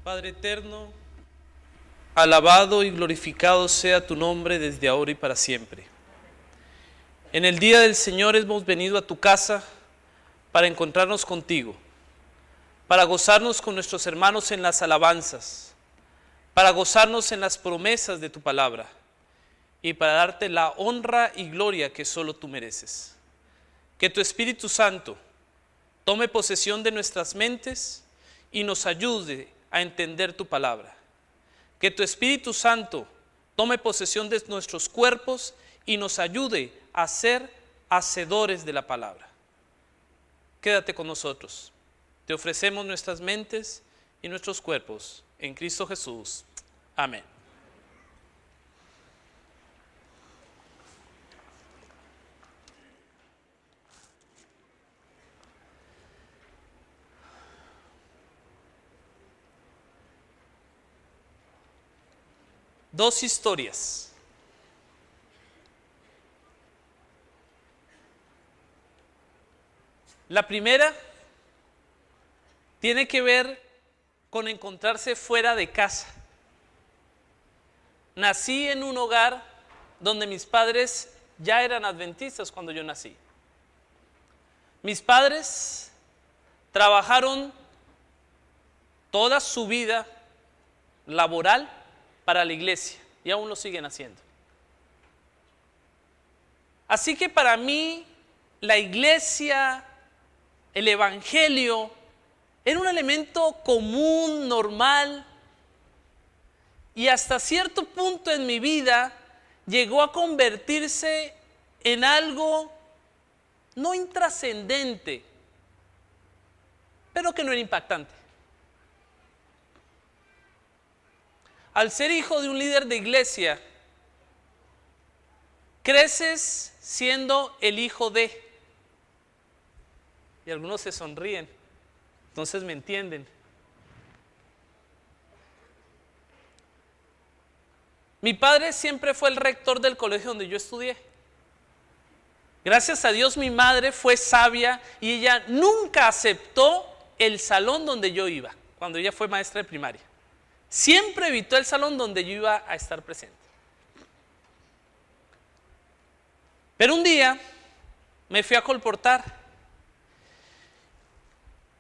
Padre eterno, alabado y glorificado sea tu nombre desde ahora y para siempre. En el día del Señor hemos venido a tu casa para encontrarnos contigo, para gozarnos con nuestros hermanos en las alabanzas, para gozarnos en las promesas de tu palabra y para darte la honra y gloria que solo tú mereces. Que tu Espíritu Santo tome posesión de nuestras mentes y nos ayude a entender tu palabra. Que tu Espíritu Santo tome posesión de nuestros cuerpos y nos ayude a ser hacedores de la palabra. Quédate con nosotros. Te ofrecemos nuestras mentes y nuestros cuerpos en Cristo Jesús. Amén. Dos historias. La primera tiene que ver con encontrarse fuera de casa. Nací en un hogar donde mis padres ya eran adventistas cuando yo nací. Mis padres trabajaron toda su vida laboral para la iglesia y aún lo siguen haciendo. Así que para mí la iglesia, el evangelio, era un elemento común, normal, y hasta cierto punto en mi vida llegó a convertirse en algo no intrascendente, pero que no era impactante. Al ser hijo de un líder de iglesia, creces siendo el hijo de, y algunos se sonríen, entonces me entienden. Mi padre siempre fue el rector del colegio donde yo estudié. Gracias a Dios mi madre fue sabia y ella nunca aceptó el salón donde yo iba, cuando ella fue maestra de primaria. Siempre evitó el salón donde yo iba a estar presente. Pero un día me fui a colportar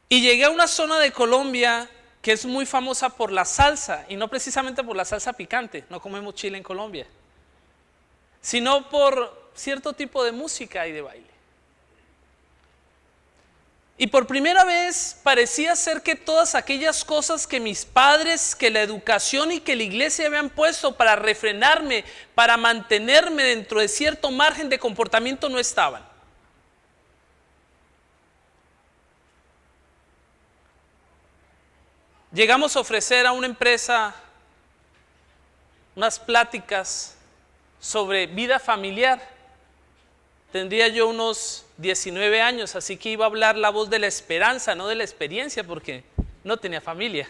y llegué a una zona de Colombia que es muy famosa por la salsa, y no precisamente por la salsa picante, no comemos chile en Colombia, sino por cierto tipo de música y de baile. Y por primera vez parecía ser que todas aquellas cosas que mis padres, que la educación y que la iglesia habían puesto para refrenarme, para mantenerme dentro de cierto margen de comportamiento, no estaban. Llegamos a ofrecer a una empresa unas pláticas sobre vida familiar. Tendría yo unos 19 años, así que iba a hablar la voz de la esperanza, no de la experiencia, porque no tenía familia.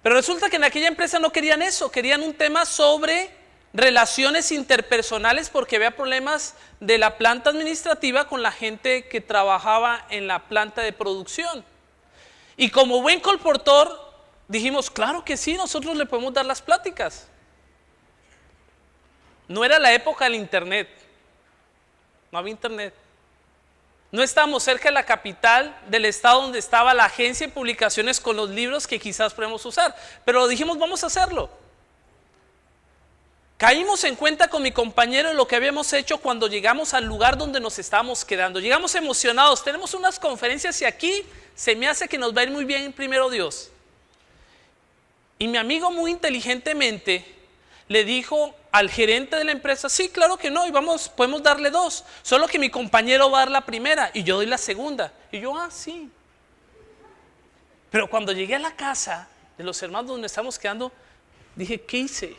Pero resulta que en aquella empresa no querían eso, querían un tema sobre relaciones interpersonales, porque había problemas de la planta administrativa con la gente que trabajaba en la planta de producción. Y como buen colportor, dijimos, claro que sí, nosotros le podemos dar las pláticas. No era la época del internet. No había internet. No estábamos cerca de la capital del estado donde estaba la agencia de publicaciones con los libros que quizás podemos usar. Pero dijimos, vamos a hacerlo. Caímos en cuenta con mi compañero de lo que habíamos hecho cuando llegamos al lugar donde nos estábamos quedando. Llegamos emocionados, tenemos unas conferencias y aquí se me hace que nos va a ir muy bien primero Dios. Y mi amigo muy inteligentemente le dijo al gerente de la empresa, sí, claro que no, y podemos darle dos, solo que mi compañero va a dar la primera y yo doy la segunda. Y yo, sí. Pero cuando llegué a la casa de los hermanos donde estamos quedando, dije, ¿qué hice?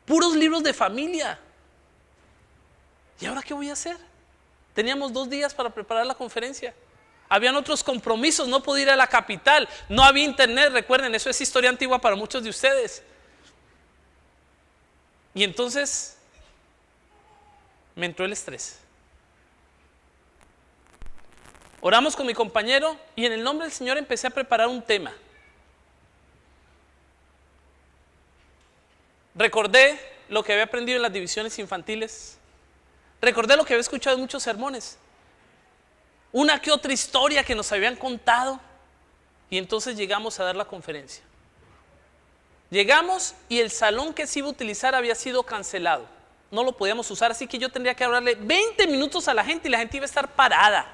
Puros libros de familia. ¿Y ahora qué voy a hacer? Teníamos 2 días para preparar la conferencia. Habían otros compromisos, no podía ir a la capital, no había internet, recuerden, eso es historia antigua para muchos de ustedes. Y entonces me entró el estrés. Oramos con mi compañero y en el nombre del Señor empecé a preparar un tema. Recordé lo que había aprendido en las divisiones infantiles. Recordé lo que había escuchado en muchos sermones. Una que otra historia que nos habían contado. Y entonces llegamos a dar la conferencia. Llegamos y el salón que se iba a utilizar había sido cancelado. No lo podíamos usar, así que yo tendría que hablarle 20 minutos a la gente y la gente iba a estar parada.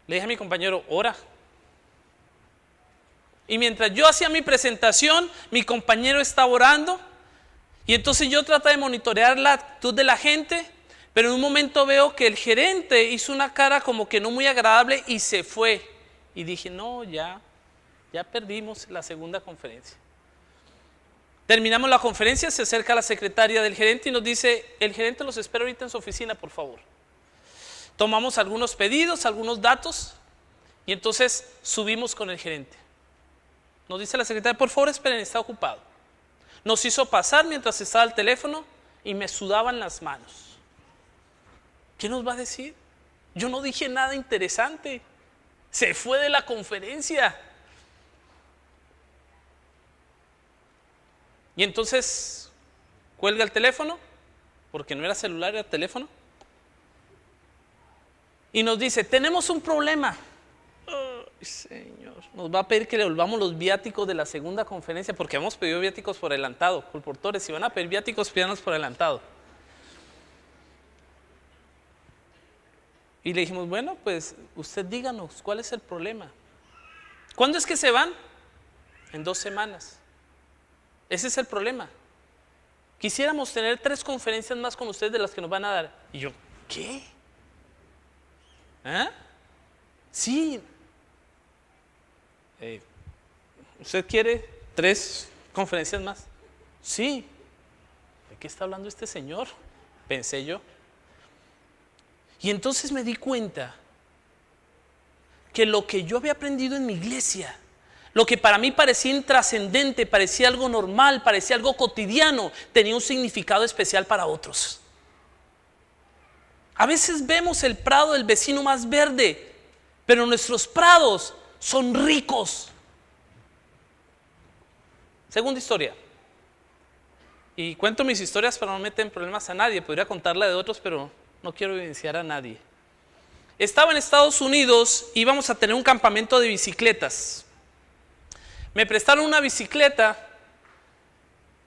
Le dije a mi compañero, ora. Y mientras yo hacía mi presentación, mi compañero estaba orando. Y entonces yo traté de monitorear la actitud de la gente, pero en un momento veo que el gerente hizo una cara como que no muy agradable y se fue. Y dije, no, ya perdimos la segunda conferencia. Terminamos la conferencia, se acerca la secretaria del gerente y nos dice, el gerente los espera ahorita en su oficina, por favor. Tomamos algunos pedidos, algunos datos y entonces subimos con el gerente. Nos dice la secretaria, por favor esperen, está ocupado. Nos hizo pasar mientras estaba al teléfono y me sudaban las manos. ¿Qué nos va a decir? Yo no dije nada interesante. Se fue de la conferencia. Y entonces cuelga el teléfono, porque no era celular, era teléfono. Y nos dice, tenemos un problema. Ay, Señor, nos va a pedir que le devolvamos los viáticos de la segunda conferencia, porque hemos pedido viáticos por adelantado. Colportores, si van a pedir viáticos, pídanlos por adelantado. Y le dijimos, bueno, pues usted díganos, ¿cuál es el problema? ¿Cuándo es que se van? En 2 semanas. Ese es el problema. Quisiéramos tener 3 conferencias más con ustedes de las que nos van a dar. Y yo, ¿qué? ¿Ah? Sí. ¿Usted quiere 3 conferencias más? Sí. ¿De qué está hablando este señor? Pensé yo. Y entonces me di cuenta que lo que yo había aprendido en mi iglesia, lo que para mí parecía intrascendente, parecía algo normal, parecía algo cotidiano, tenía un significado especial para otros. A veces vemos el prado del vecino más verde, pero nuestros prados son ricos. Segunda historia. Y cuento mis historias para no meter en problemas a nadie. Podría contarla de otros, pero no quiero evidenciar a nadie. Estaba en Estados Unidos y íbamos a tener un campamento de bicicletas. Me prestaron una bicicleta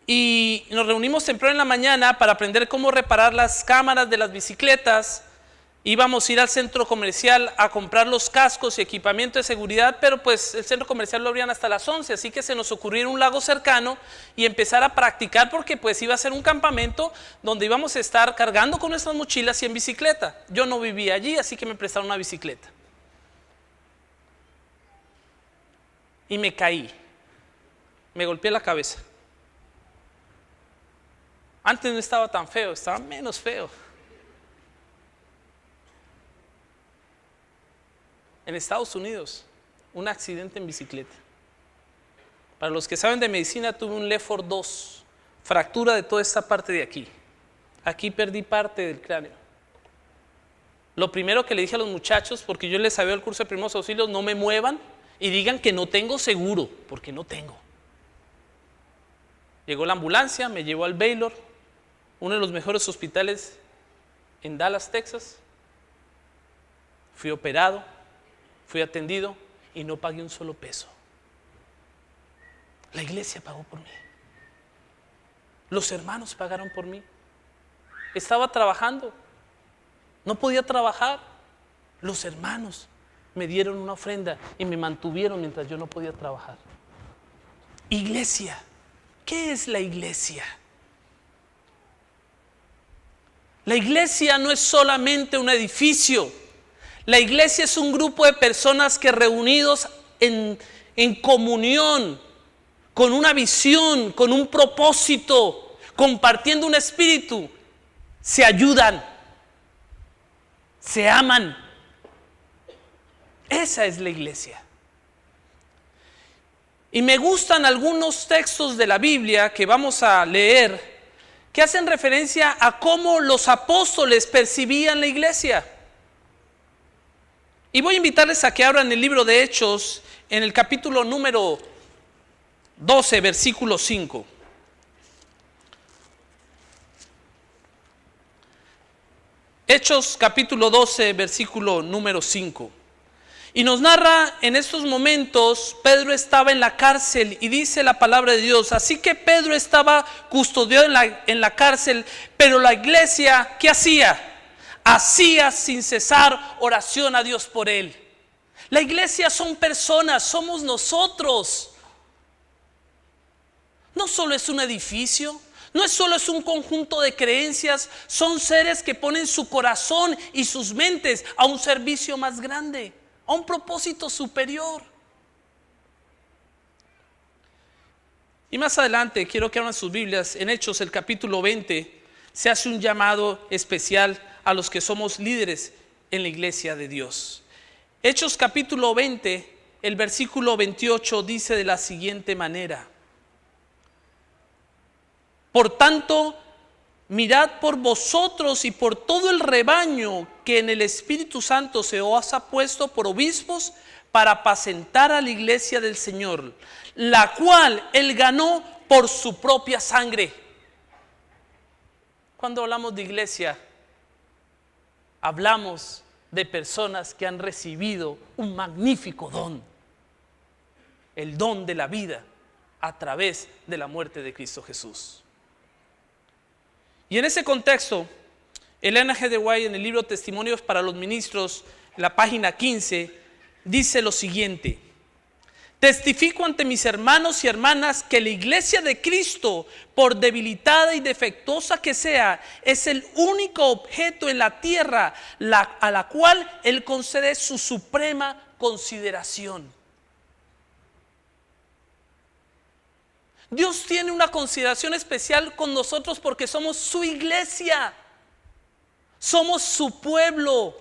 y nos reunimos temprano en la mañana para aprender cómo reparar las cámaras de las bicicletas. Íbamos a ir al centro comercial a comprar los cascos y equipamiento de seguridad, pero pues el centro comercial lo abrían hasta las 11, así que se nos ocurrió ir a un lago cercano y empezar a practicar, porque pues iba a ser un campamento donde íbamos a estar cargando con nuestras mochilas y en bicicleta. Yo no vivía allí, así que me prestaron una bicicleta. Y me caí, me golpeé la cabeza. Antes no estaba tan feo, estaba menos feo. En Estados Unidos, un accidente en bicicleta. Para los que saben de medicina, tuve un Lefford 2, fractura de toda esta parte de aquí. Aquí perdí parte del cráneo. Lo primero que le dije a los muchachos, porque yo les sabía el curso de primeros auxilios, no me muevan y digan que no tengo seguro, porque no tengo. Llegó la ambulancia, me llevó al Baylor, uno de los mejores hospitales en Dallas, Texas. Fui operado. Fui atendido y no pagué un solo peso. La iglesia pagó por mí. Los hermanos pagaron por mí. Estaba trabajando. No podía trabajar. Los hermanos me dieron una ofrenda y me mantuvieron mientras yo no podía trabajar. Iglesia. ¿Qué es la iglesia? La iglesia no es solamente un edificio. La iglesia es un grupo de personas que reunidos en comunión, con una visión, con un propósito, compartiendo un espíritu, se ayudan, se aman. Esa es la iglesia. Y me gustan algunos textos de la Biblia que vamos a leer, que hacen referencia a cómo los apóstoles percibían la iglesia. Y voy a invitarles a que abran el libro de Hechos en el capítulo número 12, versículo 5. Hechos capítulo 12, versículo número 5. Y nos narra en estos momentos, Pedro estaba en la cárcel y dice la palabra de Dios. Así que Pedro estaba custodiado en la cárcel, pero la iglesia, ¿qué hacía? Hacía sin cesar oración a Dios por él. La iglesia son personas, somos nosotros. No solo es un edificio, no es solo un conjunto de creencias, son seres que ponen su corazón y sus mentes a un servicio más grande, a un propósito superior. Y más adelante, quiero que abran sus Biblias, en Hechos el capítulo 20, se hace un llamado especial a los que somos líderes en la iglesia de Dios. Hechos capítulo 20, el versículo 28 dice de la siguiente manera: por tanto, mirad por vosotros y por todo el rebaño que en el Espíritu Santo se os ha puesto por obispos para apacentar a la iglesia del Señor, la cual Él ganó por su propia sangre. Cuando hablamos de iglesia, hablamos de personas que han recibido un magnífico don, el don de la vida a través de la muerte de Cristo Jesús. Y en ese contexto, Elena G. de White, en el libro Testimonios para los Ministros, la página 15, dice lo siguiente: testifico ante mis hermanos y hermanas que la iglesia de Cristo, por debilitada y defectuosa que sea, es el único objeto en la tierra a la cual Él concede su suprema consideración. Dios tiene una consideración especial con nosotros porque somos su iglesia, somos su pueblo,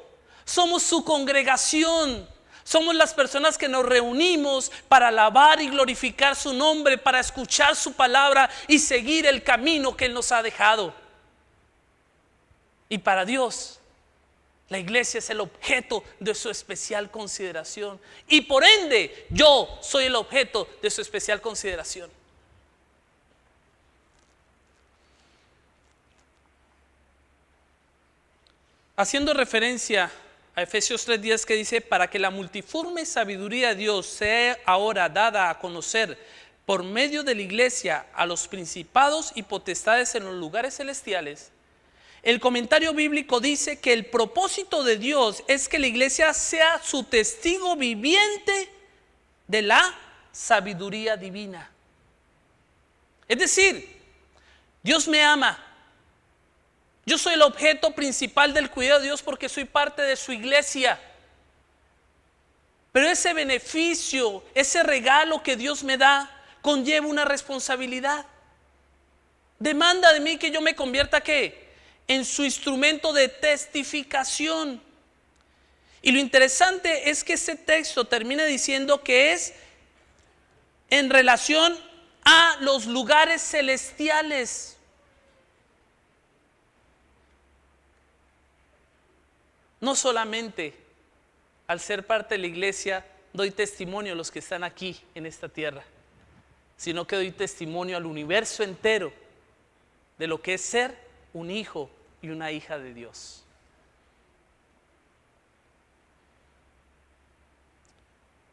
somos su congregación, somos las personas que nos reunimos para alabar y glorificar su nombre, para escuchar su palabra y seguir el camino que Él nos ha dejado. Y para Dios, la iglesia es el objeto de su especial consideración. Y por ende, yo soy el objeto de su especial consideración. Haciendo referencia a Efesios 3:10 que dice: para que la multiforme sabiduría de Dios sea ahora dada a conocer por medio de la iglesia a los principados y potestades en los lugares celestiales. El comentario bíblico dice que el propósito de Dios es que la iglesia sea su testigo viviente de la sabiduría divina. Es decir, Dios me ama. Yo soy el objeto principal del cuidado de Dios porque soy parte de su iglesia. Pero ese beneficio, ese regalo que Dios me da, conlleva una responsabilidad. Demanda de mí que yo me convierta ¿qué? En su instrumento de testificación. Y lo interesante es que ese texto termina diciendo que es en relación a los lugares celestiales. No solamente al ser parte de la iglesia doy testimonio a los que están aquí en esta tierra, sino que doy testimonio al universo entero de lo que es ser un hijo y una hija de Dios.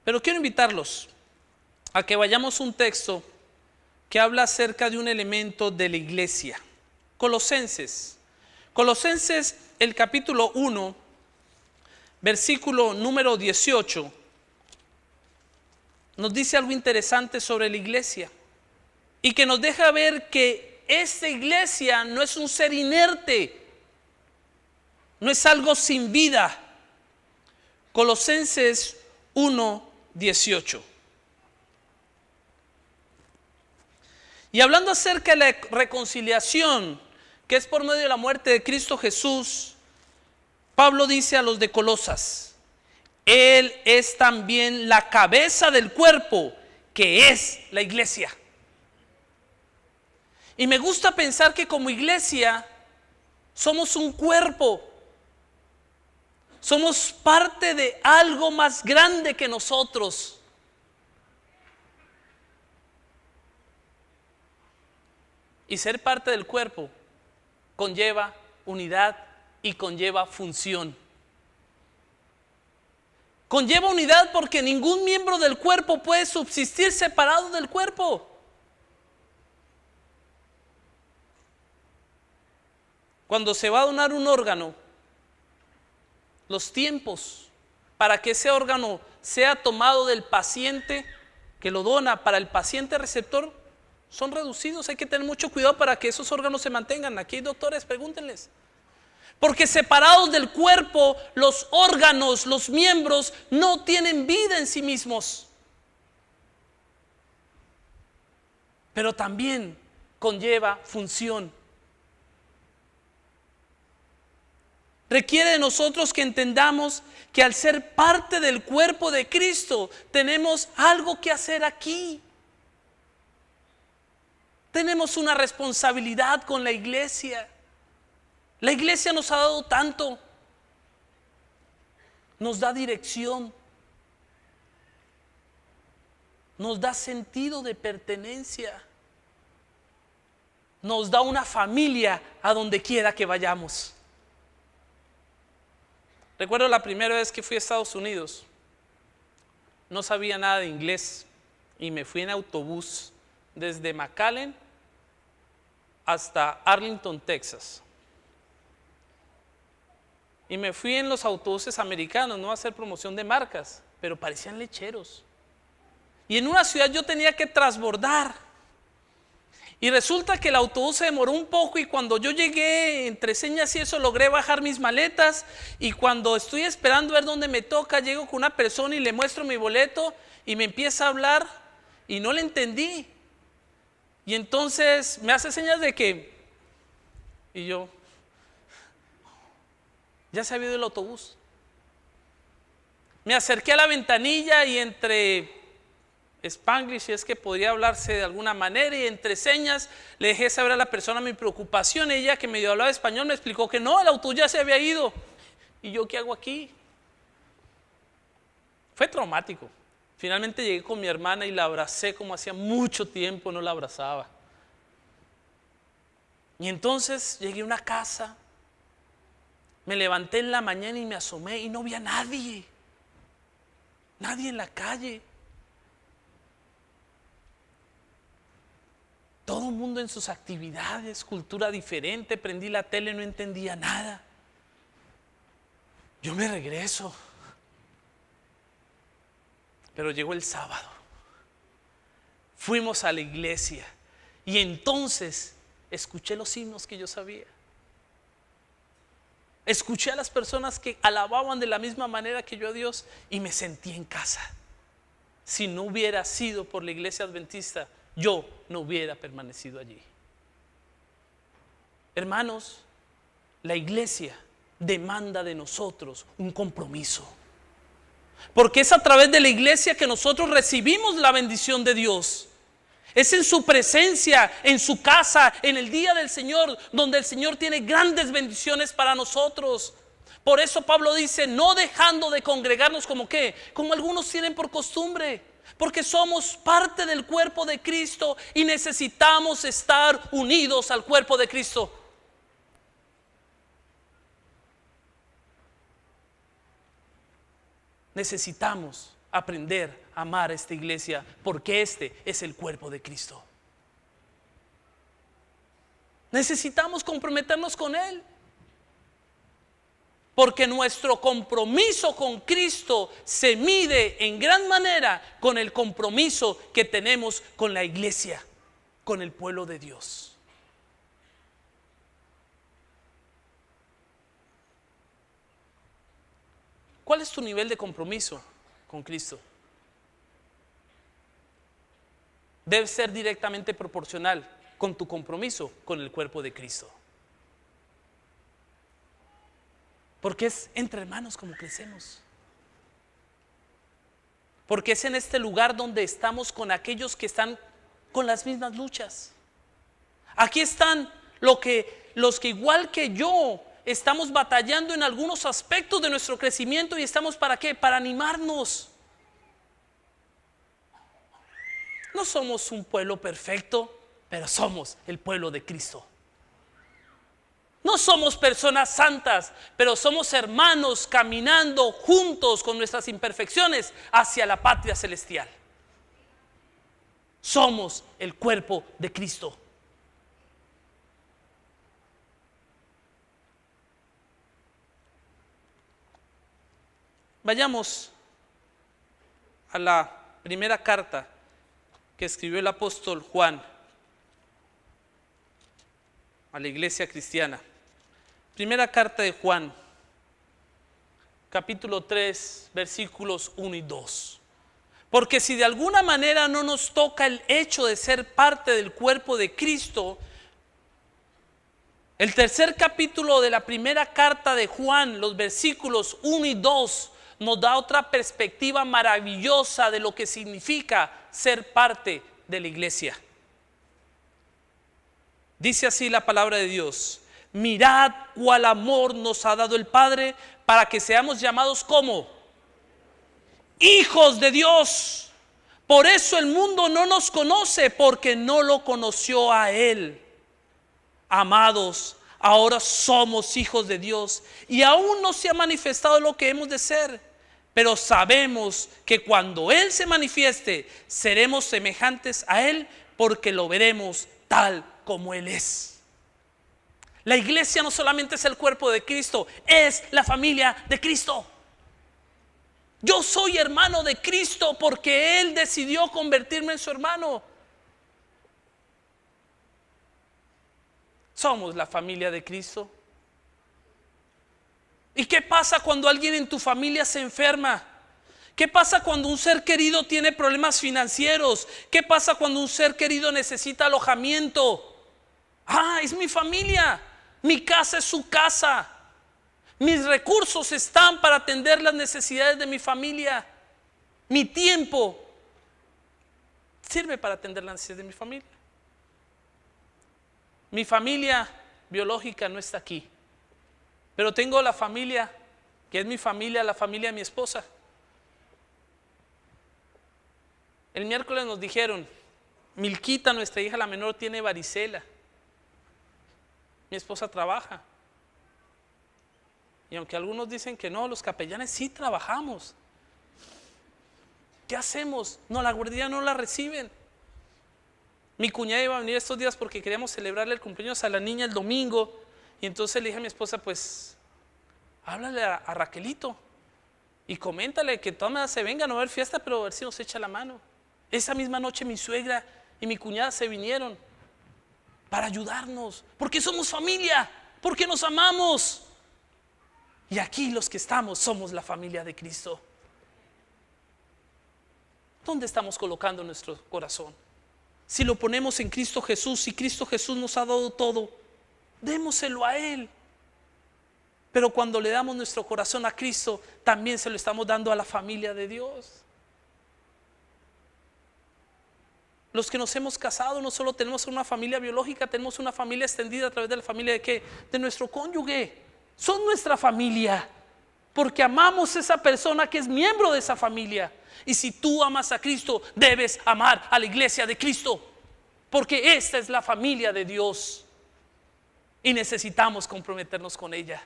Pero quiero invitarlos a que vayamos a un texto que habla acerca de un elemento de la iglesia. Colosenses el capítulo 1, versículo número 18, nos dice algo interesante sobre la iglesia y que nos deja ver que esta iglesia no es un ser inerte, no es algo sin vida. Colosenses 1:18. Y hablando acerca de la reconciliación que es por medio de la muerte de Cristo Jesús, Pablo dice a los de Colosas: Él es también la cabeza del cuerpo, que es la iglesia. Y me gusta pensar que como iglesia somos un cuerpo. Somos parte de algo más grande que nosotros. Y ser parte del cuerpo conlleva unidad y conlleva función. Conlleva unidad porque ningún miembro del cuerpo puede subsistir separado del cuerpo. Cuando se va a donar un órgano, los tiempos para que ese órgano sea tomado del paciente que lo dona para el paciente receptor son reducidos. Hay que tener mucho cuidado para que esos órganos se mantengan. Aquí hay doctores, pregúntenles. Porque separados del cuerpo, los órganos, los miembros no tienen vida en sí mismos. Pero también conlleva función. Requiere de nosotros que entendamos que al ser parte del cuerpo de Cristo, tenemos algo que hacer aquí. Tenemos una responsabilidad con la iglesia. La iglesia nos ha dado tanto. Nos da dirección. Nos da sentido de pertenencia. Nos da una familia a donde quiera que vayamos. Recuerdo la primera vez que fui a Estados Unidos. No sabía nada de inglés y me fui en autobús desde McAllen hasta Arlington, Texas. Y me fui en los autobuses americanos, no a hacer promoción de marcas, pero parecían lecheros. Y en una ciudad yo tenía que transbordar. Y resulta que el autobús se demoró un poco y cuando yo llegué, entre señas y eso, logré bajar mis maletas. Y cuando estoy esperando a ver dónde me toca, llego con una persona y le muestro mi boleto y me empieza a hablar y no le entendí. Y entonces me hace señas de que, y yo, ya se había ido el autobús. Me acerqué a la ventanilla y entre Spanglish, si es que podría hablarse de alguna manera, y entre señas le dejé saber a la persona mi preocupación. Ella, que medio hablaba español, me explicó que no, el autobús ya se había ido. ¿Y yo qué hago aquí? Fue traumático. Finalmente llegué con mi hermana y la abracé como hacía mucho tiempo no la abrazaba. Y entonces llegué a una casa, me levanté en la mañana y me asomé y no vi a nadie. Nadie en la calle. Todo el mundo en sus actividades, cultura diferente. Prendí la tele, no entendía nada. Yo me regreso. Pero llegó el sábado. Fuimos a la iglesia y entonces escuché los himnos que yo sabía. Escuché a las personas que alababan de la misma manera que yo a Dios y me sentí en casa. Si no hubiera sido por la iglesia adventista, yo no hubiera permanecido allí. Hermanos, la iglesia demanda de nosotros un compromiso. Porque es a través de la iglesia que nosotros recibimos la bendición de Dios. Es en su presencia, en su casa, en el día del Señor, donde el Señor tiene grandes bendiciones para nosotros. Por eso Pablo dice, no dejando de congregarnos como ¿qué? Como algunos tienen por costumbre. Porque somos parte del cuerpo de Cristo y necesitamos estar unidos al cuerpo de Cristo. Necesitamos aprender a amar a esta iglesia porque este es el cuerpo de Cristo. Necesitamos comprometernos con Él. Porque nuestro compromiso con Cristo se mide en gran manera con el compromiso que tenemos con la iglesia, con el pueblo de Dios. ¿Cuál es tu nivel de compromiso con Cristo? Debe ser directamente proporcional con tu compromiso con el cuerpo de Cristo. Porque es entre hermanos como crecemos. Porque es en este lugar donde estamos con aquellos que están con las mismas luchas. Aquí están los que igual que yo estamos batallando en algunos aspectos de nuestro crecimiento, y estamos ¿para qué? Para animarnos. No somos un pueblo perfecto, pero somos el pueblo de Cristo. No somos personas santas, pero somos hermanos caminando juntos con nuestras imperfecciones hacia la patria celestial. Somos el cuerpo de Cristo. Vayamos a la primera carta que escribió el apóstol Juan a la iglesia cristiana. Primera carta de Juan, capítulo 3, versículos 1 y 2. Porque si de alguna manera no nos toca el hecho de ser parte del cuerpo de Cristo, el tercer capítulo de la primera carta de Juan, los versículos 1 y 2, nos da otra perspectiva maravillosa de lo que significa ser parte de la iglesia. Dice así la palabra de Dios: mirad cuál amor nos ha dado el Padre para que seamos llamados como hijos de Dios. Por eso el mundo no nos conoce, porque no lo conoció a Él. Amados, ahora somos hijos de Dios y aún no se ha manifestado lo que hemos de ser, pero sabemos que cuando Él se manifieste seremos semejantes a Él, porque lo veremos tal como Él es. La iglesia no solamente es el cuerpo de Cristo, es la familia de Cristo. Yo soy hermano de Cristo porque Él decidió convertirme en su hermano. Somos la familia de Cristo. ¿Y qué pasa cuando alguien en tu familia se enferma? ¿Qué pasa cuando un ser querido tiene problemas financieros? ¿Qué pasa cuando un ser querido necesita alojamiento? Es mi familia. Mi casa es su casa. Mis recursos están para atender las necesidades de mi familia. Mi tiempo sirve para atender las necesidades de mi familia. Mi familia biológica no está aquí, pero tengo la familia que es mi familia, la familia de mi esposa. El miércoles nos dijeron: Milquita, nuestra hija la menor, tiene varicela. Mi esposa trabaja. Y aunque algunos dicen que no, los capellanes sí trabajamos. ¿Qué hacemos? No, la guardería no la reciben. Mi cuñada iba a venir estos días porque queríamos celebrarle el cumpleaños a la niña el domingo. Y entonces le dije a mi esposa: pues háblale a Raquelito y coméntale que todas maneras se venga, no va a haber fiesta, pero a ver si nos echa la mano. Esa misma noche mi suegra y mi cuñada se vinieron para ayudarnos, porque somos familia, porque nos amamos. Y aquí los que estamos somos la familia de Cristo. ¿Dónde estamos colocando nuestro corazón? Si lo ponemos en Cristo Jesús, si Cristo Jesús nos ha dado todo, démoselo a Él. Pero cuando le damos nuestro corazón a Cristo, también se lo estamos dando a la familia de Dios. Los que nos hemos casado no solo tenemos una familia biológica, tenemos una familia extendida a través de la familia de ¿qué? De nuestro cónyuge. Son nuestra familia, porque amamos a esa persona que es miembro de esa familia. Y si tú amas a Cristo, debes amar a la iglesia de Cristo, porque esta es la familia de Dios y necesitamos comprometernos con ella.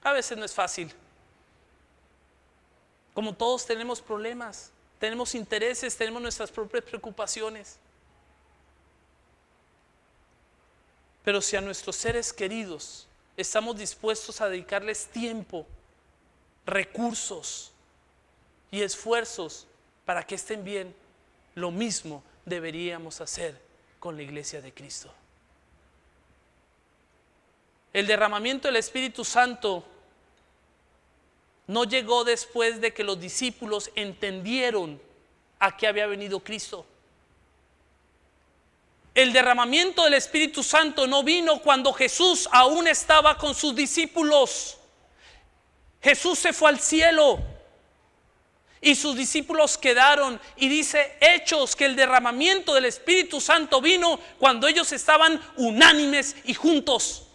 A veces no es fácil. Como todos tenemos problemas, tenemos intereses, tenemos nuestras propias preocupaciones. Pero si a nuestros seres queridos estamos dispuestos a dedicarles tiempo, recursos y esfuerzos para que estén bien, lo mismo deberíamos hacer con la iglesia de Cristo. El derramamiento del Espíritu Santo no llegó después de que los discípulos entendieron a qué había venido Cristo. El derramamiento del Espíritu Santo no vino cuando Jesús aún estaba con sus discípulos. Jesús se fue al cielo Y sus discípulos quedaron, y dice Hechos que el derramamiento del Espíritu Santo vino cuando ellos estaban unánimes y juntos.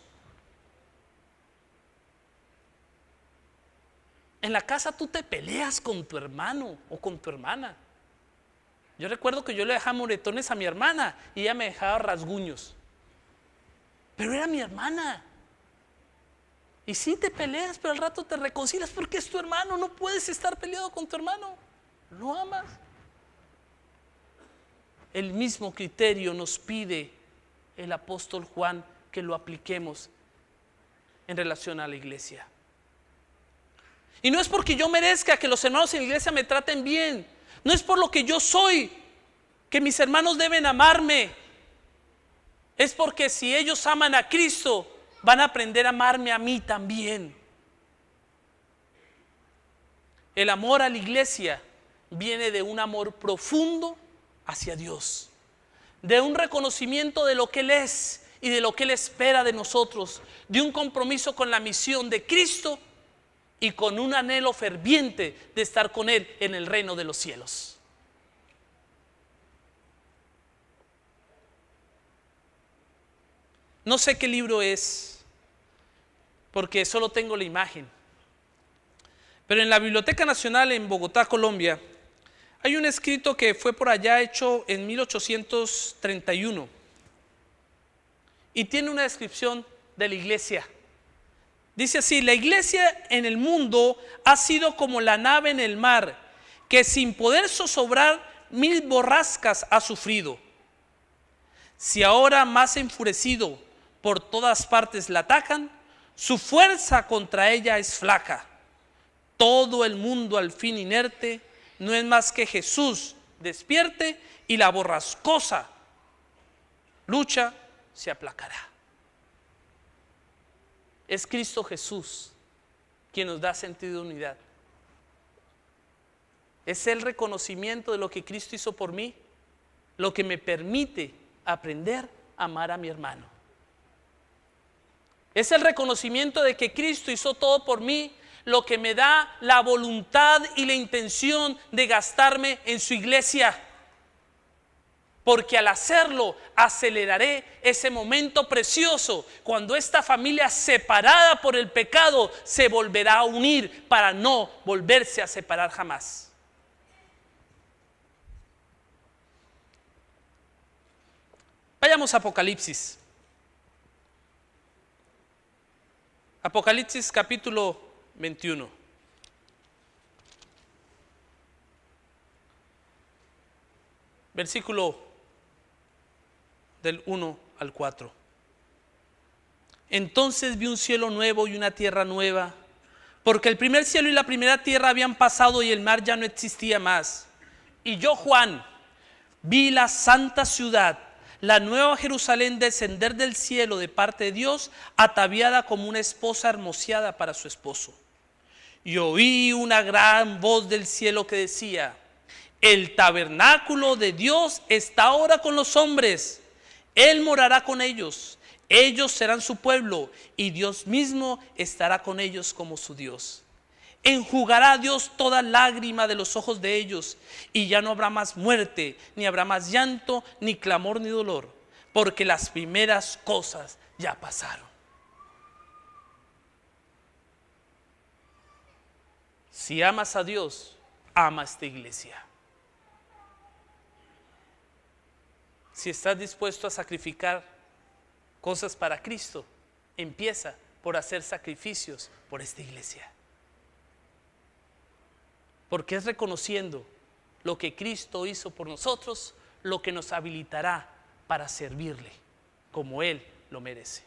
En la casa tú te peleas con tu hermano o con tu hermana. Yo recuerdo que yo le dejaba moretones a mi hermana y ella me dejaba rasguños. Pero era mi hermana. Y sí te peleas, pero al rato te reconcilias porque es tu hermano. No puedes estar peleado con tu hermano. Lo amas. El mismo criterio nos pide el apóstol Juan que lo apliquemos en relación a la iglesia. Y no es porque yo merezca que los hermanos en la iglesia me traten bien. No es por lo que yo soy que mis hermanos deben amarme. Es porque si ellos aman a Cristo, van a aprender a amarme a mí también. El amor a la iglesia viene de un amor profundo hacia Dios, de un reconocimiento de lo que Él es y de lo que Él espera de nosotros, de un compromiso con la misión de Cristo y con un anhelo ferviente de estar con Él en el reino de los cielos. No sé qué libro es, porque solo tengo la imagen. Pero en la Biblioteca Nacional en Bogotá, Colombia, hay un escrito que fue por allá hecho en 1831 y tiene una descripción de la iglesia. Dice así: la iglesia en el mundo ha sido como la nave en el mar, que sin poder zozobrar 1000 borrascas ha sufrido. Si ahora más enfurecido por todas partes la atacan, su fuerza contra ella es flaca. Todo el mundo al fin inerte no es más que Jesús despierte y la borrascosa lucha se aplacará. Es Cristo Jesús quien nos da sentido de unidad. Es el reconocimiento de lo que Cristo hizo por mí, lo que me permite aprender a amar a mi hermano. Es el reconocimiento de que Cristo hizo todo por mí, lo que me da la voluntad y la intención de gastarme en su iglesia. Porque al hacerlo aceleraré ese momento precioso cuando esta familia separada por el pecado se volverá a unir para no volverse a separar jamás. Vayamos a Apocalipsis. Apocalipsis capítulo 21. Versículo del 1 al 4. Entonces vi un cielo nuevo y una tierra nueva, porque el primer cielo y la primera tierra habían pasado y el mar ya no existía más. Y yo, Juan, vi la santa ciudad, la nueva Jerusalén, descender del cielo de parte de Dios, ataviada como una esposa hermoseada para su esposo. Y oí una gran voz del cielo que decía: el tabernáculo de Dios está ahora con los hombres. Él morará con ellos, ellos serán su pueblo y Dios mismo estará con ellos como su Dios. Enjugará a Dios toda lágrima de los ojos de ellos y ya no habrá más muerte, ni habrá más llanto, ni clamor, ni dolor, porque las primeras cosas ya pasaron. Si amas a Dios, ama a esta iglesia. Si estás dispuesto a sacrificar cosas para Cristo, empieza por hacer sacrificios por esta iglesia. Porque es reconociendo lo que Cristo hizo por nosotros lo que nos habilitará para servirle como Él lo merece.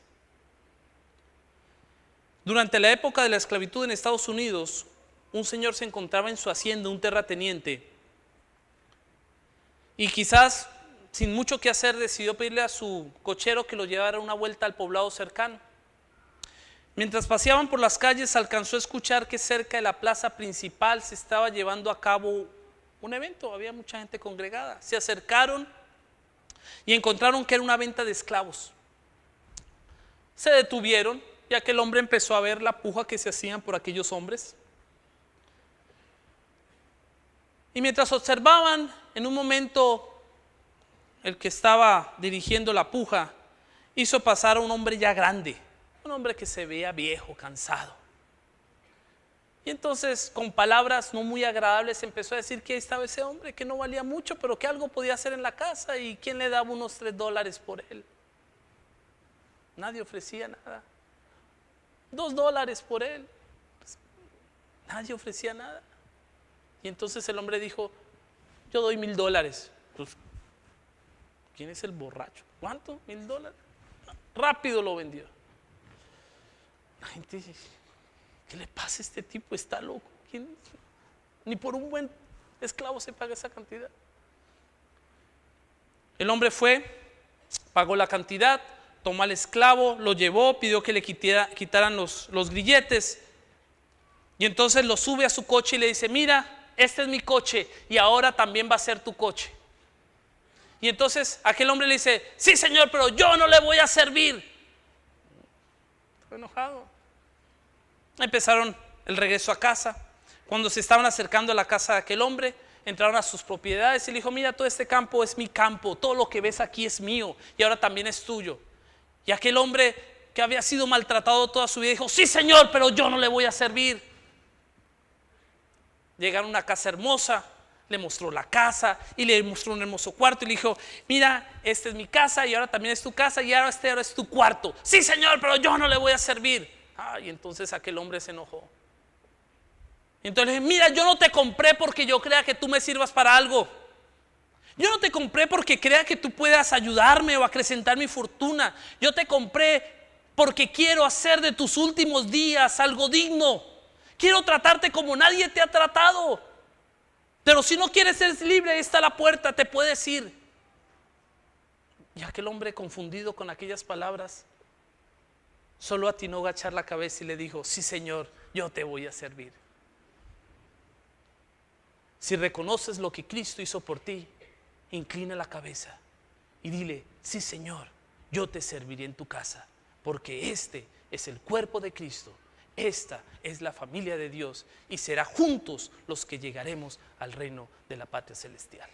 Durante la época de la esclavitud en Estados Unidos, un señor se encontraba en su hacienda, un terrateniente, y quizás sin mucho que hacer decidió pedirle a su cochero que lo llevara una vuelta al poblado cercano. Mientras paseaban por las calles, alcanzó a escuchar que cerca de la plaza principal se estaba llevando a cabo un evento, había mucha gente congregada. Se acercaron y encontraron que era una venta de esclavos. Se detuvieron y aquel hombre empezó a ver la puja que se hacían por aquellos hombres. Y mientras observaban, en un momento el que estaba dirigiendo la puja hizo pasar a un hombre ya grande, un hombre que se veía viejo, cansado. Y entonces, con palabras no muy agradables, empezó a decir que ahí estaba ese hombre, que no valía mucho, pero que algo podía hacer en la casa, y quién le daba unos $3 por él. Nadie ofrecía nada. $2 por él. Pues, nadie ofrecía nada. Y entonces el hombre dijo: yo doy $1,000. Pues, ¿quién es el borracho? ¿Cuánto? $1,000. Rápido lo vendió. La gente dice: ¿qué le pasa a este tipo? Está loco. Ni por un buen esclavo se paga esa cantidad. El hombre fue, pagó la cantidad, tomó al esclavo, lo llevó, pidió que le quitaran los grilletes. Y entonces lo sube a su coche y le dice: mira, este es mi coche y ahora también va a ser tu coche. Y entonces aquel hombre le dice: sí, señor, pero yo no le voy a servir. Estaba enojado. Empezaron el regreso a casa. Cuando se estaban acercando a la casa de aquel hombre, entraron a sus propiedades y le dijo: mira, todo este campo es mi campo, todo lo que ves aquí es mío y ahora también es tuyo. Y aquel hombre que había sido maltratado toda su vida dijo: sí, señor, pero yo no le voy a servir. Llegaron a una casa hermosa, le mostró la casa y le mostró un hermoso cuarto y le dijo: mira, esta es mi casa y ahora también es tu casa y ahora es tu cuarto. Sí, señor, pero yo no le voy a servir. Y entonces aquel hombre se enojó. Y entonces le dije: mira, yo no te compré porque yo crea que tú me sirvas para algo. Yo no te compré porque crea que tú puedas ayudarme o acrecentar mi fortuna. Yo te compré porque quiero hacer de tus últimos días algo digno. Quiero tratarte como nadie te ha tratado. Pero si no quieres ser libre, ahí está la puerta, te puedes ir. Y aquel hombre, confundido con aquellas palabras, solo atinó a agachar la cabeza y le dijo: sí, señor, yo te voy a servir. Si reconoces lo que Cristo hizo por ti, inclina la cabeza y dile: sí, señor, yo te serviré en tu casa, porque este es el cuerpo de Cristo. Esta es la familia de Dios y será juntos los que llegaremos al reino de la patria celestial.